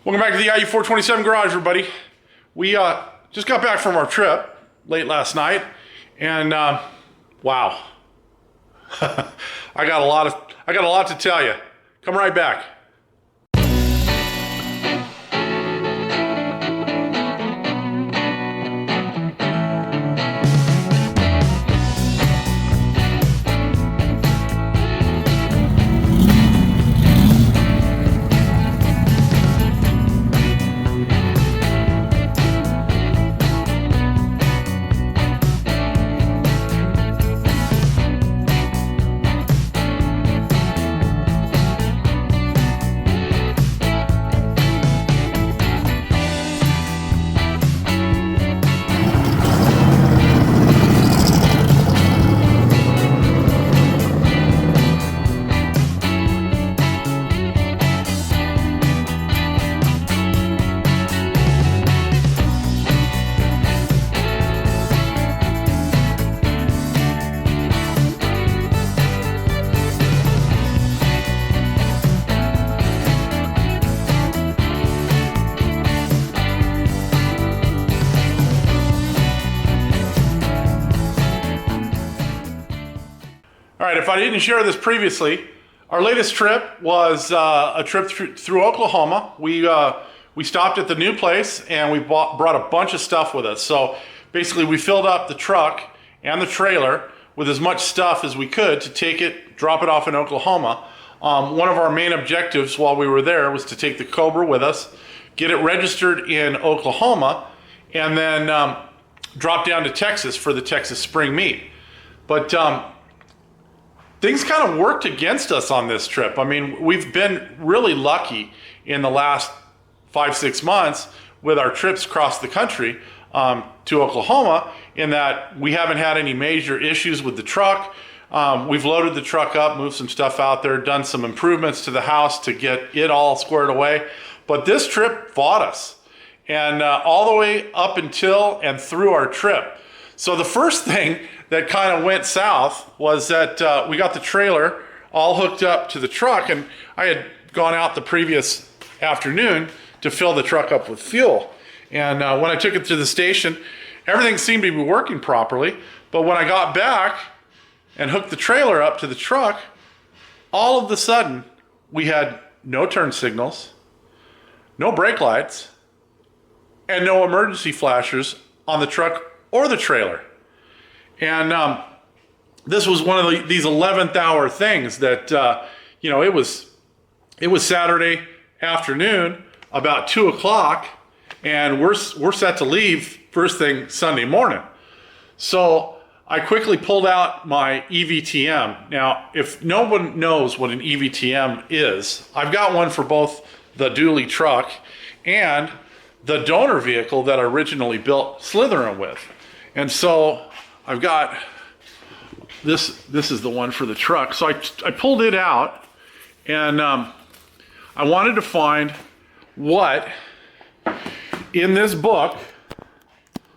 Welcome back to the IU427 garage, everybody. We just got back from our trip late last night, and wow, I got a lot to tell you. Come right back. All right, if I didn't share this previously, our latest trip was a trip through Oklahoma. We stopped at the new place and we brought a bunch of stuff with us. So basically we filled up the truck and the trailer with as much stuff as we could to take it, drop it off in Oklahoma. One of our main objectives while we were there was to take the Cobra with us, get it registered in Oklahoma, and then drop down to Texas for the Texas Spring Meet. But things kind of worked against us on this trip. I mean, we've been really lucky in the last 5-6 months with our trips across the country to Oklahoma in that we haven't had any major issues with the truck. We've loaded the truck up, moved some stuff out there, done some improvements to the house to get it all squared away. But this trip fought us, and all the way up until and through our trip. So the first thing that kind of went south was that we got the trailer all hooked up to the truck, and I had gone out the previous afternoon to fill the truck up with fuel. And when I took it to the station, everything seemed to be working properly. But when I got back and hooked the trailer up to the truck, all of a sudden we had no turn signals, no brake lights, and no emergency flashers on the truck or the trailer. And this was one of these 11th hour things that, you know, it was Saturday afternoon, about 2 o'clock, and we're set to leave first thing Sunday morning. So I quickly pulled out my EVTM. Now, if no one knows what an EVTM is, I've got one for both the dually truck and the donor vehicle that I originally built Slytherin with. And so I've got this is the one for the truck. So I pulled it out, and I wanted to find what in this book.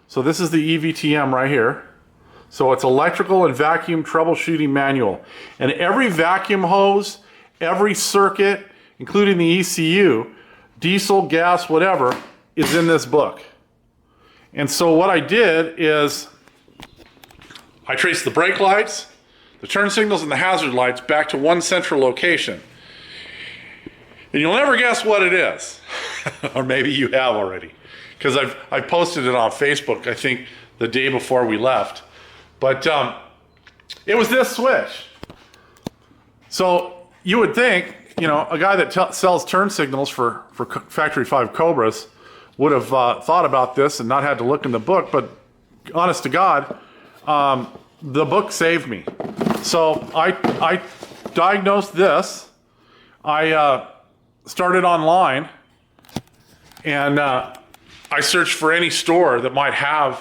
So this is the EVTM right here. So it's electrical and vacuum troubleshooting manual. And every vacuum hose, every circuit, including the ECU, diesel, gas, whatever, is in this book. And so what I did is I traced the brake lights, the turn signals, and the hazard lights back to one central location. And you'll never guess what it is. Or maybe you have already. Because I've posted it on Facebook, I think, the day before we left. But it was this switch. So you would think, you know, a guy that sells turn signals for Factory 5 Cobras would have thought about this and not had to look in the book, but honest to God, the book saved me. So I diagnosed this. I started online, and I searched for any store that might have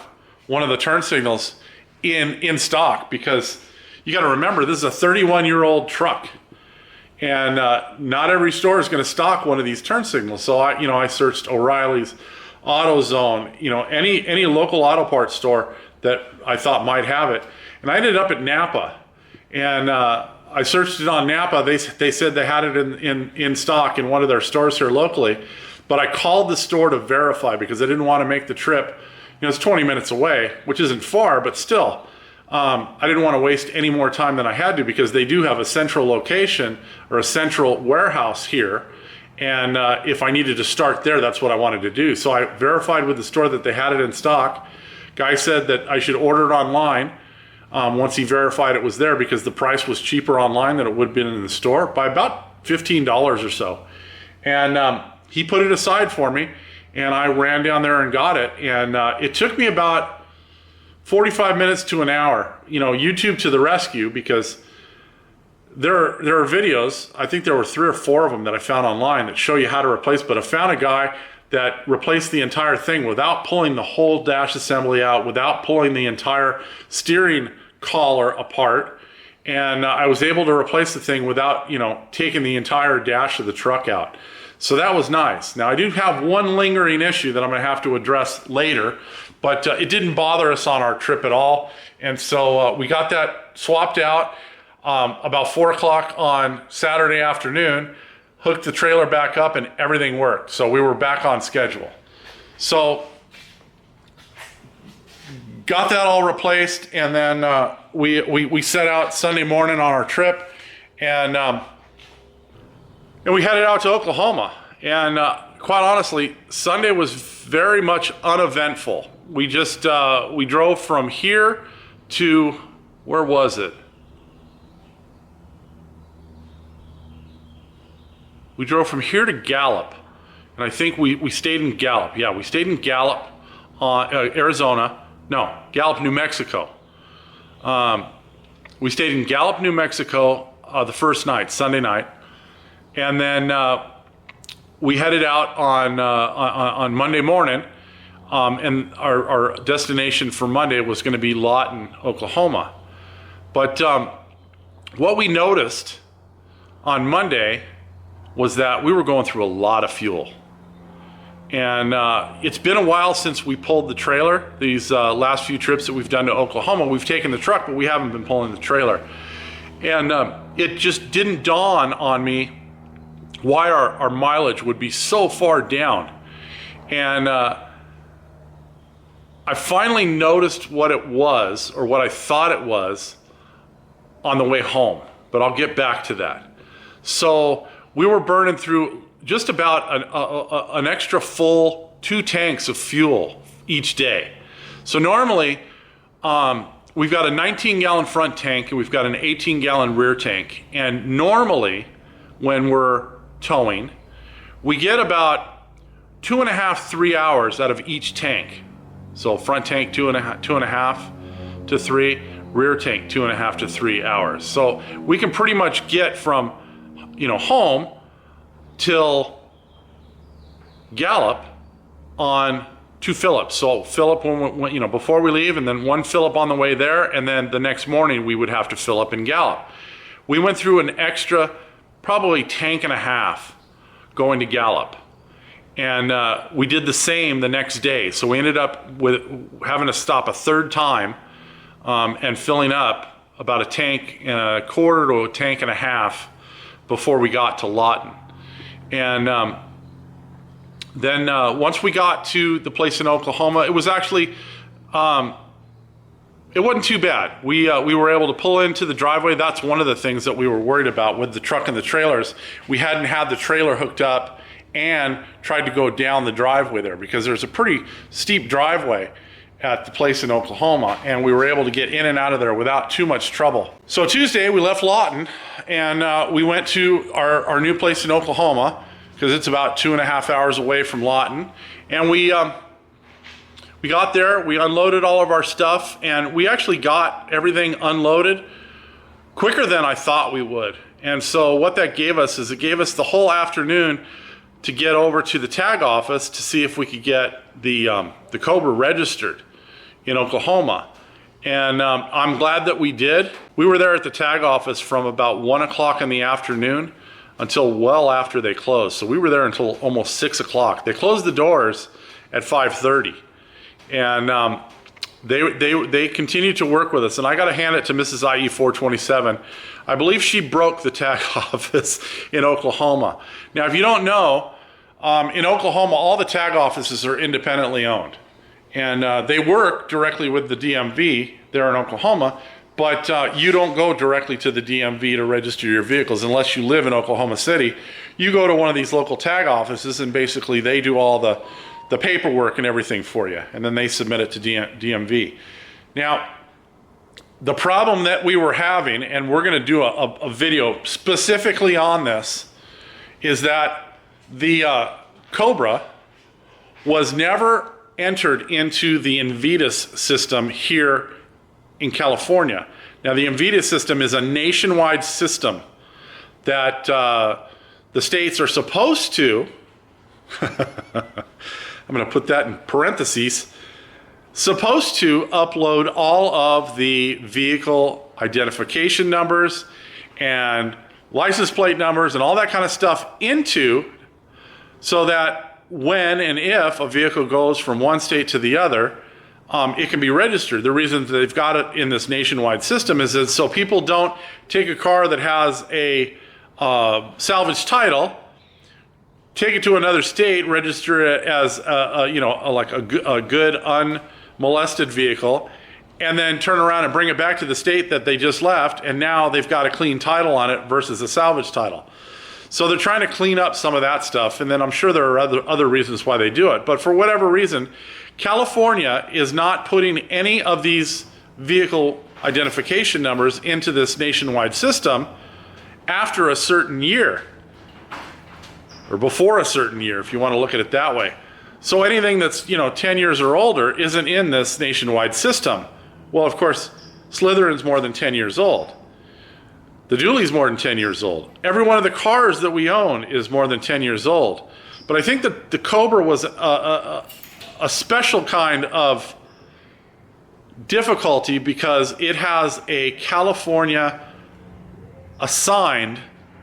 one of the turn signals in stock, because you got to remember, this is a 31-year-old truck. And not every store is going to stock one of these turn signals. So I searched O'Reilly's, AutoZone, any local auto parts store that I thought might have it. And I ended up at Napa, and I searched it on Napa. They said they had it in stock in one of their stores here locally, But I called the store to verify because I didn't want to make the trip. You know, it's 20 minutes away, which isn't far, but still, I didn't want to waste any more time than I had to, because they do have a central location or a central warehouse here. And if I needed to start there, that's what I wanted to do. So I verified with the store that they had it in stock. Guy said that I should order it online once he verified it was there, because the price was cheaper online than it would have been in the store by about $15 or so. And he put it aside for me, and I ran down there and got it. And it took me about 45 minutes to an hour. You know, YouTube to the rescue, because there are videos, I think there were 3 or 4 of them that I found online that show you how to replace, but I found a guy that replaced the entire thing without pulling the whole dash assembly out, without pulling the entire steering collar apart. And I was able to replace the thing without, you know, taking the entire dash of the truck out. So that was nice. Now I do have one lingering issue that I'm gonna have to address later, but it didn't bother us on our trip at all. And so we got that swapped out about 4 o'clock on Saturday afternoon, hooked the trailer back up, and everything worked. So we were back on schedule. So got that all replaced, and then we set out Sunday morning on our trip, and we headed out to Oklahoma. And quite honestly, Sunday was very much uneventful. We just we drove from here to, where was it? We drove from here to Gallup, and I think we stayed in Gallup. Yeah, we stayed in Gallup, Arizona. No, Gallup, New Mexico. We stayed in Gallup, New Mexico the first night, Sunday night, and then we headed out on Monday morning, and our destination for Monday was going to be Lawton, Oklahoma. But what we noticed on Monday was that we were going through a lot of fuel. And it's been a while since we pulled the trailer. These last few trips that we've done to Oklahoma, we've taken the truck, but we haven't been pulling the trailer. And it just didn't dawn on me why our mileage would be so far down. And I finally noticed what it was, or what I thought it was, on the way home. But I'll get back to that. So we were burning through just about an extra full 2 tanks of fuel each day. So normally, we've got a 19-gallon front tank and we've got an 18-gallon rear tank. And normally, when we're towing, we get about 2.5, 3 hours out of each tank. So front tank 2.5 to 3, rear tank 2.5 to 3 hours. So we can pretty much get from, you know, home till Gallup on 2 fill-ups. So fill up when, you know, before we leave, and then 1 fill-up on the way there, and then the next morning we would have to fill up in Gallup. We went through an extra probably 1.5 tanks going to Gallup, and we did the same the next day. So we ended up with having to stop a 3rd time and filling up about 1.25 tanks to 1.5 tanks before we got to Lawton. And then once we got to the place in Oklahoma, it was actually, it wasn't too bad. We were able to pull into the driveway. That's one of the things that we were worried about with the truck and the trailers. We hadn't had the trailer hooked up and tried to go down the driveway there, because there's a pretty steep driveway at the place in Oklahoma, and we were able to get in and out of there without too much trouble. So Tuesday we left Lawton, and we went to our new place in Oklahoma, because it's about 2.5 hours away from Lawton. And we got there, we unloaded all of our stuff, and we actually got everything unloaded quicker than I thought we would. And so what that gave us is it gave us the whole afternoon to get over to the tag office to see if we could get the Cobra registered in Oklahoma. And I'm glad that we did. We were there at the tag office from about 1 o'clock in the afternoon until well after they closed. So we were there until almost 6 o'clock. They closed the doors at 5:30. And they continued to work with us. And I got to hand it to Mrs. IE 427. I believe she broke the tag office in Oklahoma. Now, if you don't know, in Oklahoma, all the tag offices are independently owned. And they work directly with the DMV there in Oklahoma, but you don't go directly to the DMV to register your vehicles unless you live in Oklahoma City. You go to one of these local tag offices, and basically they do all the paperwork and everything for you, and then they submit it to DMV. Now, the problem that we were having, and we're going to do a video specifically on this, is that the Cobra was never entered into the Invitas system here in California. Now, the Invitas system is a nationwide system that the states are supposed to, I'm going to put that in parentheses, supposed to upload all of the vehicle identification numbers and license plate numbers and all that kind of stuff into, so that when and if a vehicle goes from one state to the other, it can be registered. The reason that they've got it in this nationwide system is that so people don't take a car that has a salvage title, take it to another state, register it as a good unmolested vehicle, and then turn around and bring it back to the state that they just left, and now they've got a clean title on it versus a salvage title. So they're trying to clean up some of that stuff, and then I'm sure there are other reasons why they do it. But for whatever reason, California is not putting any of these vehicle identification numbers into this nationwide system after a certain year, or before a certain year, if you want to look at it that way. So anything that's 10 years or older isn't in this nationwide system. Well, of course, Slytherin's more than 10 years old. The Dually's more than 10 years old. Every one of the cars that we own is more than 10 years old. But I think that the Cobra was a special kind of difficulty because it has a California assigned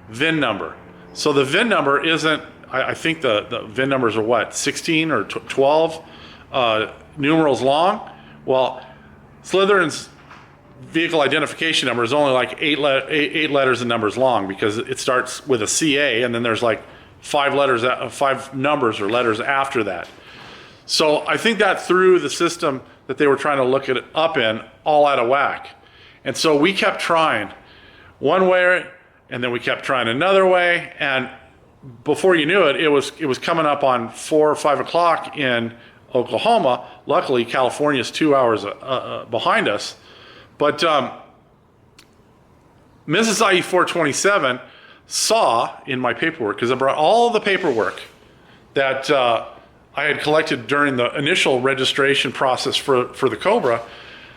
VIN number. So the VIN number isn't, I think the VIN numbers are what, 16 or 12 numerals long? Well, Slytherin's vehicle identification number is only like eight letters and numbers long, because it starts with a CA and then there's like 5 numbers or letters after that. So I think that threw the system that they were trying to look it up in all out of whack. And so we kept trying one way, and then we kept trying another way, and before you knew it, it was coming up on 4 or 5 o'clock in Oklahoma. Luckily, California's 2 hours behind us. But Mrs. IE 427 saw in my paperwork, because I brought all the paperwork that I had collected during the initial registration process for the Cobra.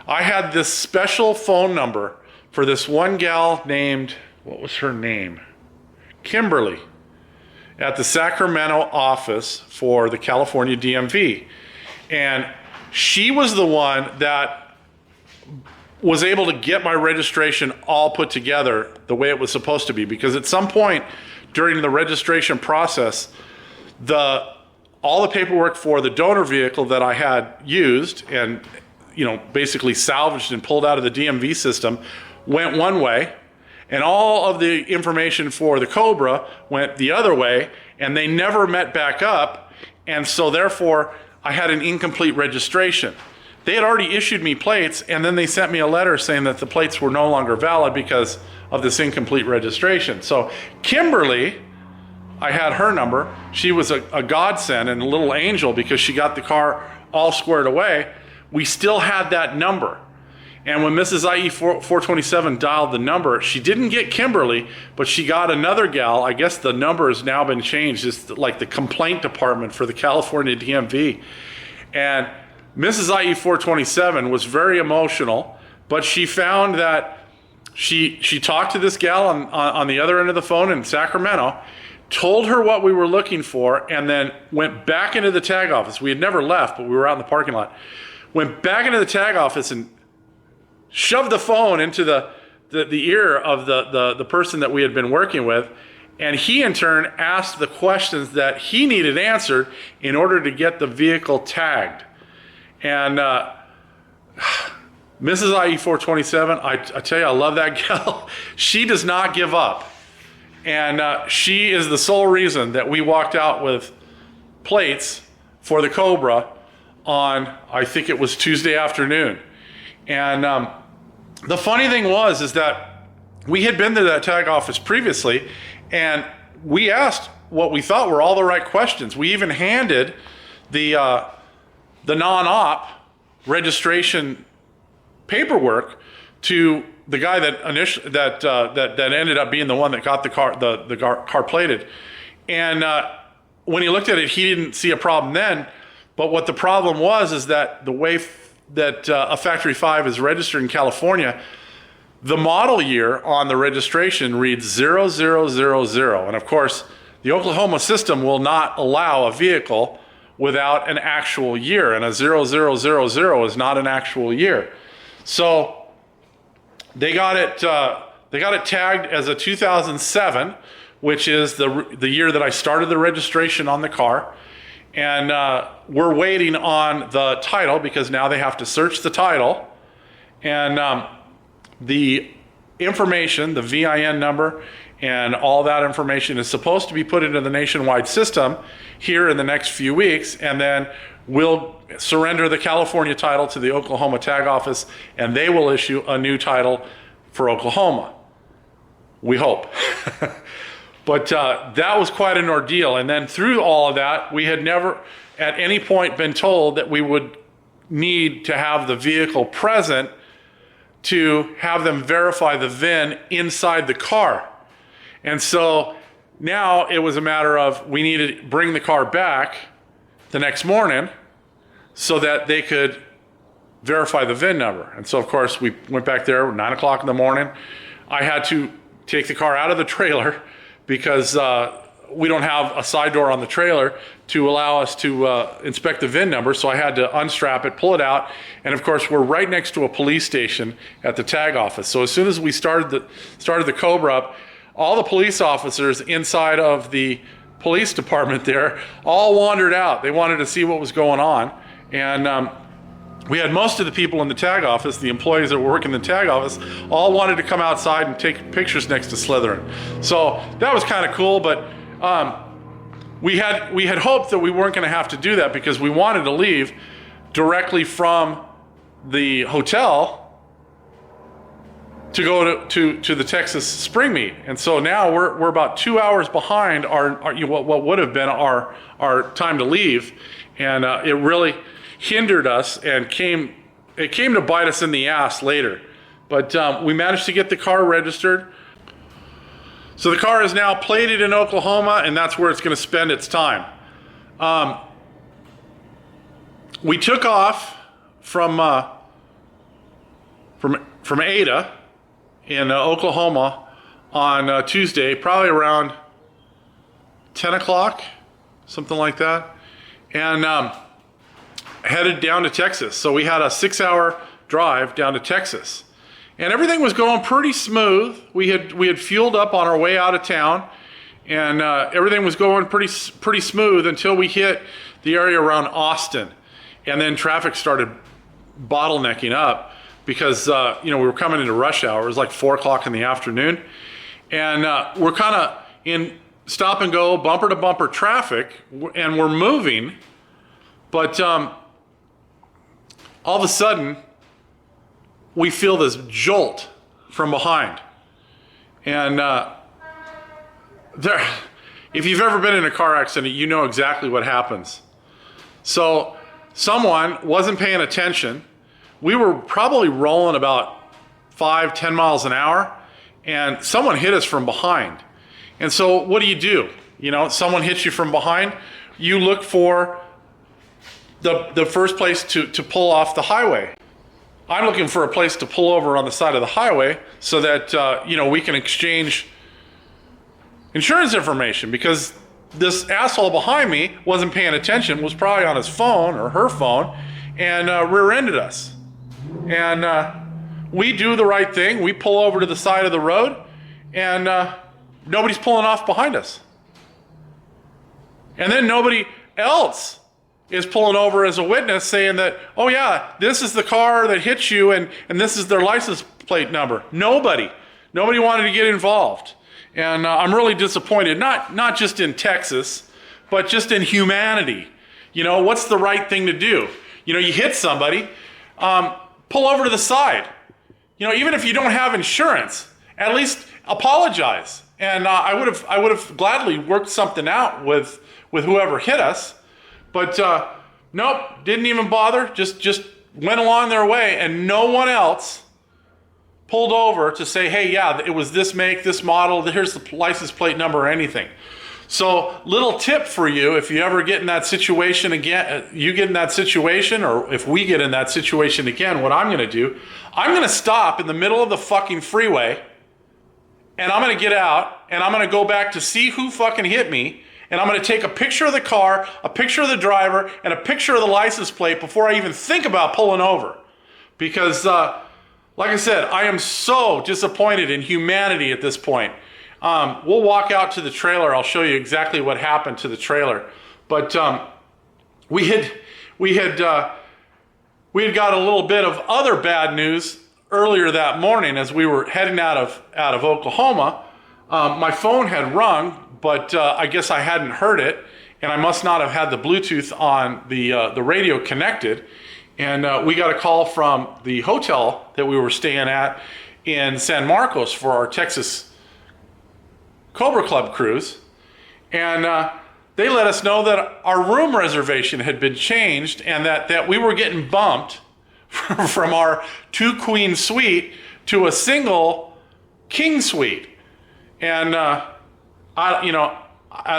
I had this special phone number for this one gal named, what was her name? Kimberly, at the Sacramento office for the California DMV. And she was the one that was able to get my registration all put together the way it was supposed to be, because at some point during the registration process, all the paperwork for the donor vehicle that I had used and basically salvaged and pulled out of the DMV system went one way, and all of the information for the Cobra went the other way, and they never met back up, and so therefore I had an incomplete registration. They had already issued me plates, and then they sent me a letter saying that the plates were no longer valid because of this incomplete registration. So Kimberly, I had her number. She was a godsend and a little angel, because she got the car all squared away. We still had that number. And when Mrs. IE 427 dialed the number, she didn't get Kimberly, but she got another gal. I guess the number has now been changed. It's like the complaint department for the California DMV. And Mrs. IE 427 was very emotional, but she found that she talked to this gal on the other end of the phone in Sacramento, told her what we were looking for, and then went back into the tag office. We had never left, but we were out in the parking lot. Went back into the tag office and shoved the phone into the ear of the person that we had been working with, and he in turn asked the questions that he needed answered in order to get the vehicle tagged. And Mrs. IE 427, I tell you, I love that gal. She does not give up. And she is the sole reason that we walked out with plates for the Cobra on, I think it was Tuesday afternoon. And the funny thing is that we had been to that tag office previously, and we asked what we thought were all the right questions. We even handed the non-op registration paperwork to the guy that ended up being the one that got the car plated. And when he looked at it, he didn't see a problem then. But what the problem was is that the way that a Factory 5 is registered in California, the model year on the registration reads 0000. And of course, the Oklahoma system will not allow a vehicle without an actual year. And a 0000 is not an actual year. So they got it tagged as a 2007, which is the year that I started the registration on the car. And we're waiting on the title because now they have to search the title. And the information, the VIN number, and all that information is supposed to be put into the nationwide system here in the next few weeks. And then we'll surrender the California title to the Oklahoma tag office, and they will issue a new title for Oklahoma. We hope. But that was quite an ordeal. And then through all of that, we had never at any point been told that we would need to have the vehicle present to have them verify the VIN inside the car. And so now it was a matter of we needed to bring the car back the next morning so that they could verify the VIN number. And so, of course, we went back there 9 o'clock in the morning. I had to take the car out of the trailer because we don't have a side door on the trailer to allow us to inspect the VIN number. So I had to unstrap it, pull it out. And of course, we're right next to a police station at the tag office. So as soon as we started the Cobra up, all the police officers inside of the police department there all wandered out. They wanted to see what was going on. And we had most of the people in the tag office, the employees that were working in the tag office, all wanted to come outside and take pictures next to Slytherin. So that was kind of cool, but we had hoped that we weren't going to have to do that because we wanted to leave directly from the hotel to go to the Texas Spring Meet. And so now we're about 2 hours behind what would have been our time to leave, and it really hindered us and it came to bite us in the ass later. But we managed to get the car registered. So the car is now plated in Oklahoma, and that's where it's going to spend its time. We took off from Ada in Oklahoma on Tuesday, probably around 10 o'clock, something like that, and headed down to Texas. So we had a 6-hour drive down to Texas. And everything was going pretty smooth. We had fueled up on our way out of town, and everything was going pretty smooth until we hit the area around Austin, and then traffic started bottlenecking up because we were coming into rush hour. It was like 4 o'clock in the afternoon, and we're kind of in stop and go, bumper to bumper traffic, and we're moving, but all of a sudden, we feel this jolt from behind. And if you've ever been in a car accident, you know exactly what happens. So someone wasn't paying attention. We were probably rolling about 5-10 miles an hour, and someone hit us from behind. And so what do? Someone hits you from behind, you look for the first place to pull off the highway. I'm looking for a place to pull over on the side of the highway so that we can exchange insurance information, because this asshole behind me wasn't paying attention, was probably on his phone or her phone, and rear-ended us. And we do the right thing. We pull over to the side of the road, and nobody's pulling off behind us. And then nobody else is pulling over as a witness saying that, oh yeah, this is the car that hit you and this is their license plate number. Nobody wanted to get involved. And I'm really disappointed, not just in Texas, but just in humanity. You know, what's the right thing to do? You know, you hit somebody, pull over to the side. You know, even if you don't have insurance, at least apologize. And I would have gladly worked something out with whoever hit us, but nope, didn't even bother. Just went along their way, and no one else pulled over to say, hey, yeah, it was this make, this model, here's the license plate number or anything. So little tip for you, if you ever get in that situation again, you get in that situation, or if we get in that situation again, what I'm going to do, I'm going to stop in the middle of the fucking freeway, and I'm going to get out, and I'm going to go back to see who fucking hit me, and I'm going to take a picture of the car, a picture of the driver, and a picture of the license plate before I even think about pulling over. Because, like I said, I am so disappointed in humanity at this point. We'll walk out to the trailer. I'll show you exactly what happened to the trailer. But we had got a little bit of other bad news earlier that morning as we were heading out of Oklahoma. My phone had rung, but I guess I hadn't heard it, and I must not have had the Bluetooth on the radio connected. And we got a call from the hotel that we were staying at in San Marcos for our Texas Cobra Club cruise, and they let us know that our room reservation had been changed, and that we were getting bumped from our 2-queen suite to a single king suite. And I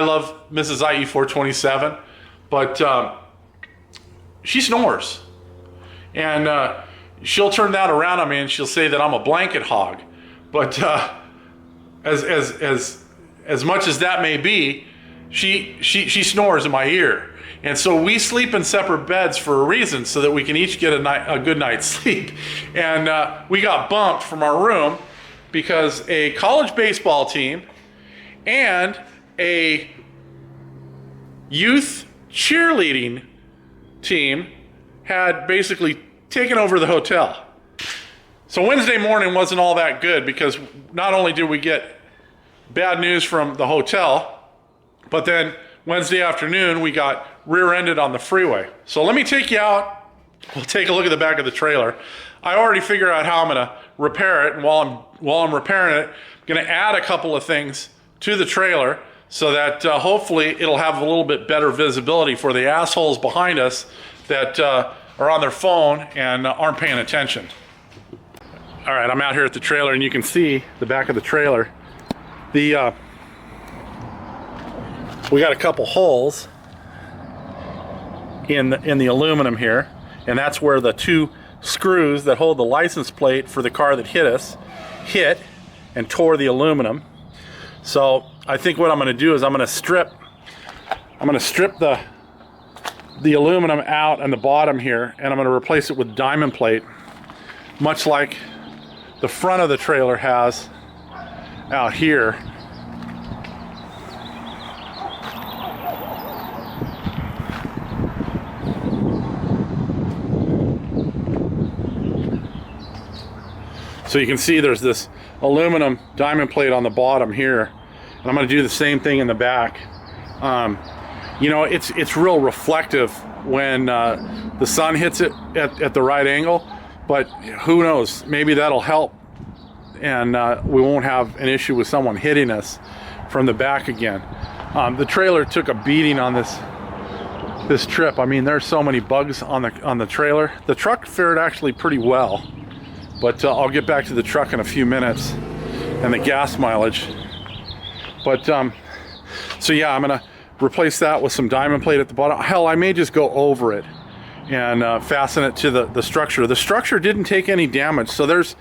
love Mrs. IE 427, but she snores, and she'll turn that around on me and she'll say that I'm a blanket hog. But as much as that may be, she snores in my ear. And so we sleep in separate beds for a reason, so that we can each get a good night's sleep. And we got bumped from our room because a college baseball team and a youth cheerleading team had basically taken over the hotel. So Wednesday morning wasn't all that good, because not only did we get bad news from the hotel, but then Wednesday afternoon we got rear-ended on the freeway. So let me take you out. We'll take a look at the back of the trailer. I already figured out how I'm going to repair it, and while I'm repairing it, I'm going to add a couple of things to the trailer so that hopefully it'll have a little bit better visibility for the assholes behind us that are on their phone and aren't paying attention. All right, I'm out here at the trailer, and you can see the back of the trailer. We got a couple holes in the aluminum here, and that's where the 2 screws that hold the license plate for the car that hit us hit and tore the aluminum. So I think what I'm going to do is I'm going to strip the aluminum out on the bottom here, and I'm going to replace it with diamond plate, much like the front of the trailer has out here. So you can see there's this aluminum diamond plate on the bottom here, and I'm going to do the same thing in the back. You know, it's real reflective when the sun hits it at the right angle, but who knows, maybe that'll help, and we won't have an issue with someone hitting us from the back again. The trailer took a beating on this trip. I mean, there's so many bugs on the trailer. The truck fared actually pretty well, but I'll get back to the truck in a few minutes and the gas mileage. But so yeah, I'm gonna replace that with some diamond plate at the bottom. Hell, I may just go over it and fasten it to the structure. The structure didn't take any damage, so there's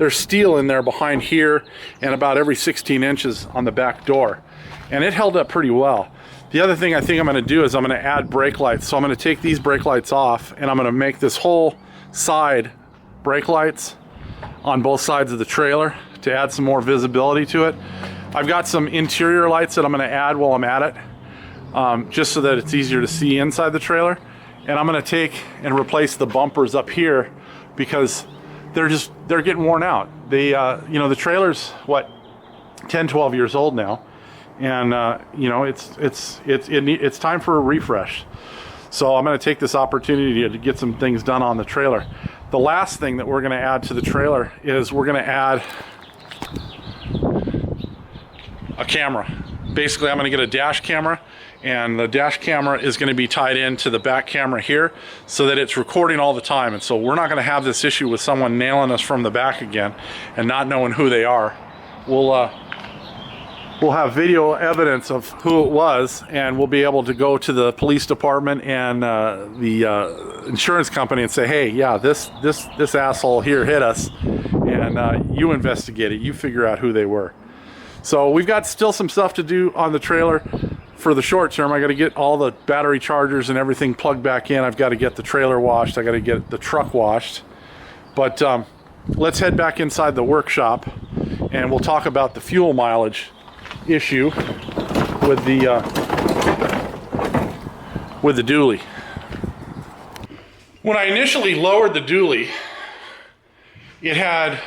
steel in there behind here and about every 16 inches on the back door, and it held up pretty well. The other thing I think I'm going to do is I'm going to add brake lights. So I'm going to take these brake lights off, and I'm going to make this whole side brake lights on both sides of the trailer to add some more visibility to it. I've got some interior lights that I'm going to add while I'm at it, just so that it's easier to see inside the trailer. And I'm going to take and replace the bumpers up here because they're getting worn out. They, you know, the trailer's what, 10, 12 years old now, and you know, it's time for a refresh. So I'm going to take this opportunity to get some things done on the trailer. The last thing that we're going to add to the trailer is we're going to add a camera. Basically, I'm going to get a dash camera, and the dash camera is going to be tied into the back camera here so that it's recording all the time. And so we're not going to have this issue with someone nailing us from the back again and not knowing who they are. We'll have video evidence of who it was, and we'll be able to go to the police department and the insurance company and say, hey, yeah, this asshole here hit us, and you investigate it, you figure out who they were. So we've got still some stuff to do on the trailer for the short term. I got to get all the battery chargers and everything plugged back in. I've got to get the trailer washed. I got to get the truck washed. But let's head back inside the workshop, and we'll talk about the fuel mileage issue with the dually. When I initially lowered the dually, it had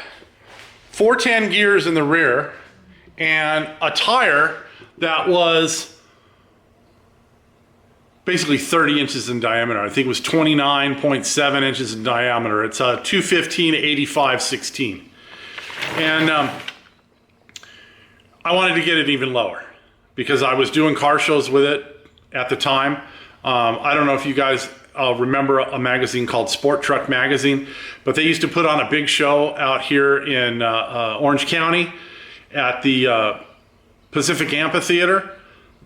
410 gears in the rear and a tire that was basically 30 inches in diameter. I think it was 29.7 inches in diameter. It's a 215/85/16. And I wanted to get it even lower because I was doing car shows with it at the time. I don't know if you guys remember a magazine called Sport Truck Magazine, but they used to put on a big show out here in Orange County at the Pacific Amphitheater.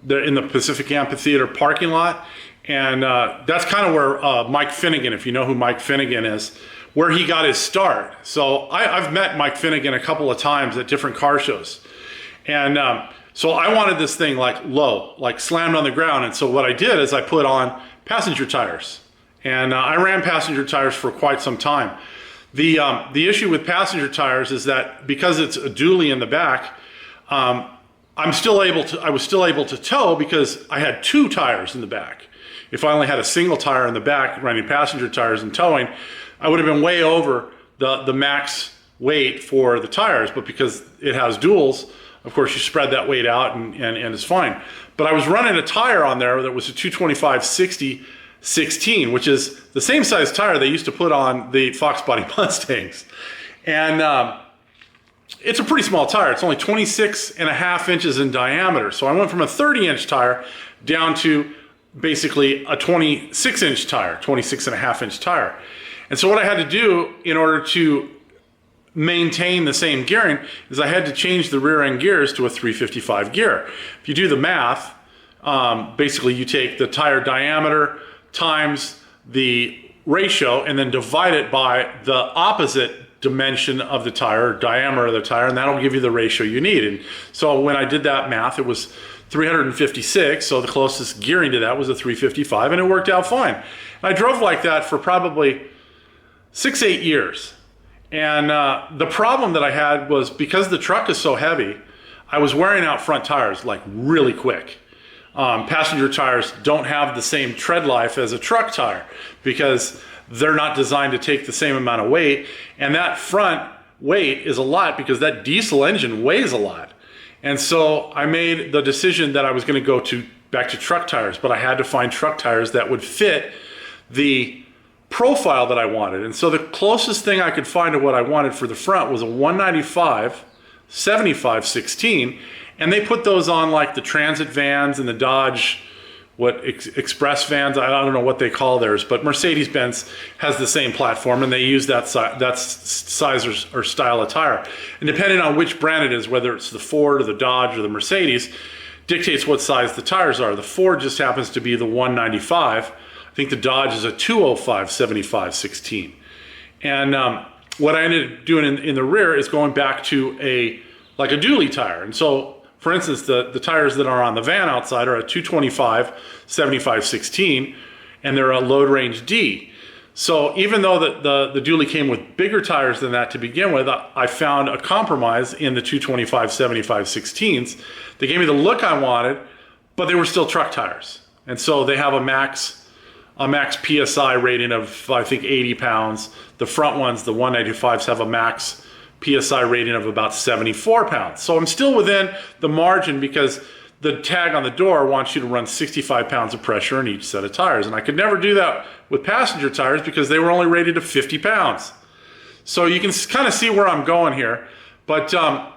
They're in the Pacific Amphitheater parking lot. And that's kind of where Mike Finnegan, if you know who Mike Finnegan is, where he got his start. So I've met Mike Finnegan a couple of times at different car shows. And so I wanted this thing like low, like slammed on the ground. And so what I did is I put on passenger tires. And I ran passenger tires for quite some time. The issue with passenger tires is that because it's a dually in the back, I was still able to tow because I had two tires in the back. If I only had a single tire in the back running passenger tires and towing, I would have been way over the max weight for the tires. But because it has duals, of course, you spread that weight out and it's fine. But I was running a tire on there that was a 225/60/16, which is the same size tire they used to put on the Fox Body Mustangs. And it's a pretty small tire. It's only 26.5 inches in diameter. So I went from a 30-inch tire down to basically a 26-inch tire, 26.5-inch tire. And so what I had to do in order to maintain the same gearing is I had to change the rear end gears to a 355 gear. If you do the math, basically you take the tire diameter times the ratio and then divide it by the opposite dimension of the tire, diameter of the tire, and that'll give you the ratio you need. And so when I did that math, it was 356, so the closest gearing to that was a 355, and it worked out fine. And I drove like that for probably 6-8 years. And the problem that I had was because the truck is so heavy, I was wearing out front tires like really quick. Passenger tires don't have the same tread life as a truck tire because they're not designed to take the same amount of weight. And that front weight is a lot because that diesel engine weighs a lot. And so I made the decision that I was going to go back to truck tires, but I had to find truck tires that would fit the profile that I wanted. And so the closest thing I could find to what I wanted for the front was a 195/75/16, and they put those on like the Transit vans and the Dodge Express vans. I don't know what they call theirs, but Mercedes-Benz has the same platform, and they use that size or style of tire. And depending on which brand it is, whether it's the Ford or the Dodge or the Mercedes, dictates what size the tires are. The Ford just happens to be the 195. I think the Dodge is a 205/75/16. And what I ended up doing in the rear is going back to a dually tire. And so, for instance, the tires that are on the van outside are a 225/75/16, and they're a load range D. So even though the dually came with bigger tires than that to begin with, I found a compromise in the 225/75/16s. They gave me the look I wanted, but they were still truck tires. And so they have a max PSI rating of, I think, 80 pounds. The front ones, the 195s, have a max PSI rating of about 74 pounds. So I'm still within the margin because the tag on the door wants you to run 65 pounds of pressure in each set of tires. And I could never do that with passenger tires because they were only rated to 50 pounds. So you can kind of see where I'm going here. But our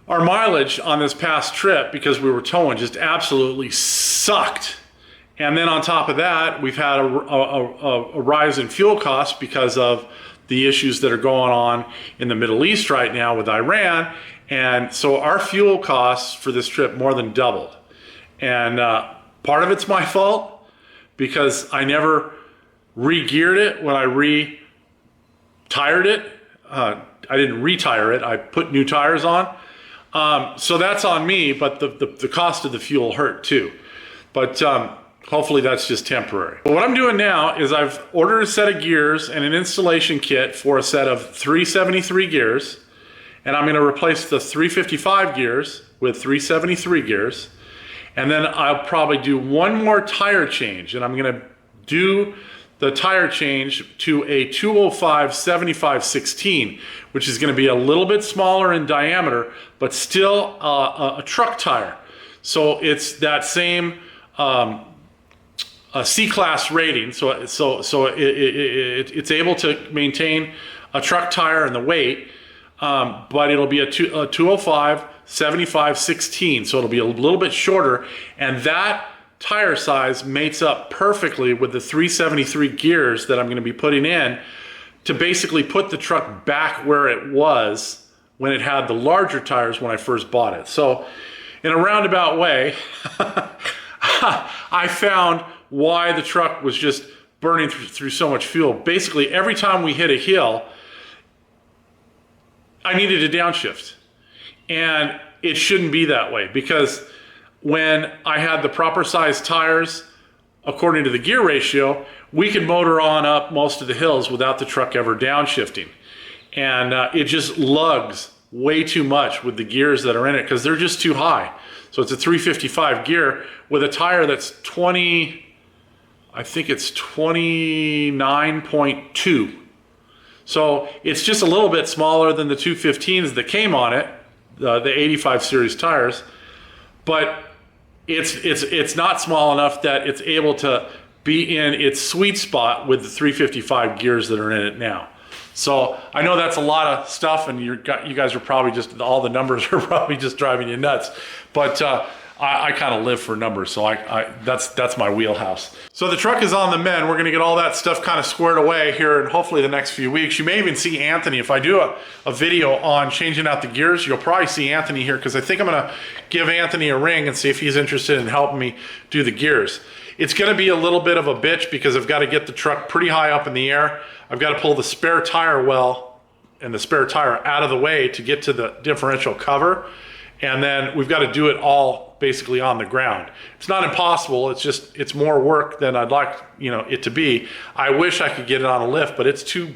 mileage on this past trip, because we were towing, just absolutely sucked. And then on top of that, we've had a rise in fuel costs because of the issues that are going on in the Middle East right now with Iran. And so our fuel costs for this trip more than doubled. And part of it's my fault because I never re-geared it when I re-tired it. I didn't retire it, I put new tires on. So that's on me, but the cost of the fuel hurt too. But hopefully that's just temporary. But what I'm doing now is I've ordered a set of gears and an installation kit for a set of 373 gears. And I'm gonna replace the 355 gears with 373 gears. And then I'll probably do one more tire change. And I'm gonna do the tire change to a 205 75/16, which is gonna be a little bit smaller in diameter, but still a truck tire. So it's that same C-class rating. So it's able to maintain a truck tire and the weight, but it'll be a 205 75/16. So it'll be a little bit shorter, and that tire size mates up perfectly with the 373 gears that I'm going to be putting in to basically put the truck back where it was when it had the larger tires when I first bought it. So in a roundabout way, I found why the truck was just burning through so much fuel. Basically, every time we hit a hill, I needed a downshift. And it shouldn't be that way, because when I had the proper size tires, according to the gear ratio, we could motor on up most of the hills without the truck ever downshifting. And it just lugs way too much with the gears that are in it because they're just too high. So it's a 355 gear with a tire that's 29.2. So it's just a little bit smaller than the 215s that came on it, the 85 series tires, but it's not small enough that it's able to be in its sweet spot with the 355 gears that are in it now. So I know that's a lot of stuff, and you guys are probably just, all the numbers are probably just driving you nuts, but I kind of live for numbers, so that's my wheelhouse. So the truck is on the mend. We're gonna get all that stuff kind of squared away here in hopefully the next few weeks. You may even see Anthony. If I do a video on changing out the gears, you'll probably see Anthony here, because I think I'm gonna give Anthony a ring and see if he's interested in helping me do the gears. It's gonna be a little bit of a bitch because I've got to get the truck pretty high up in the air. I've got to pull the spare tire well and the spare tire out of the way to get to the differential cover. And then we've got to do it all basically on the ground. It's not impossible, it's just, it's more work than I'd like, it to be. I wish I could get it on a lift, but it's too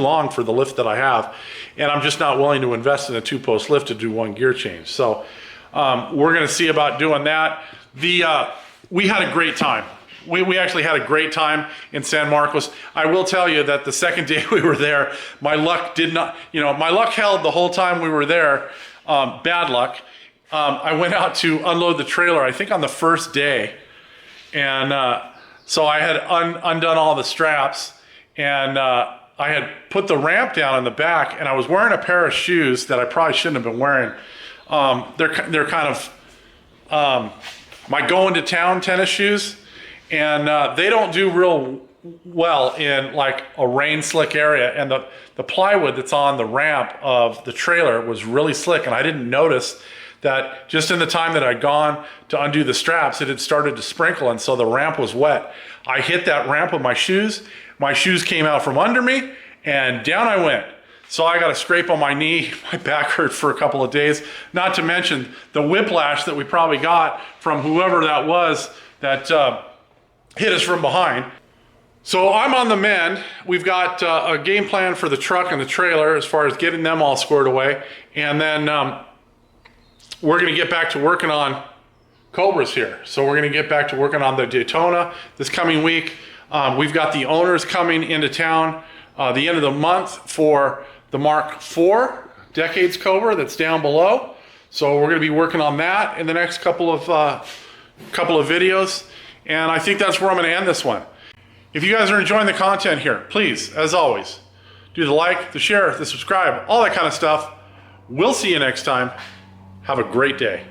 long for the lift that I have. And I'm just not willing to invest in a 2-post lift to do one gear change. So we're gonna see about doing that. We had a great time. We actually had a great time in San Marcos. I will tell you that the second day we were there, my luck did not, my luck held the whole time we were there. Bad luck. I went out to unload the trailer, I think on the first day. And so I had undone all the straps, and I had put the ramp down in the back, and I was wearing a pair of shoes that I probably shouldn't have been wearing. They're kind of my going to town tennis shoes, and they don't do real well in like a rain slick area, and the plywood that's on the ramp of the trailer was really slick, and I didn't notice that just in the time that I'd gone to undo the straps, it had started to sprinkle, and so the ramp was wet. I hit that ramp with my shoes came out from under me, and down I went. So I got a scrape on my knee, my back hurt for a couple of days, not to mention the whiplash that we probably got from whoever that was that hit us from behind. So I'm on the mend. We've got a game plan for the truck and the trailer as far as getting them all squared away. And then we're gonna get back to working on Cobras here. So we're gonna get back to working on the Daytona this coming week. We've got the owners coming into town the end of the month for the Mark IV Decades Cobra that's down below. So we're going to be working on that in the next couple of videos. And I think that's where I'm going to end this one. If you guys are enjoying the content here, please, as always, do the like, the share, the subscribe, all that kind of stuff. We'll see you next time. Have a great day.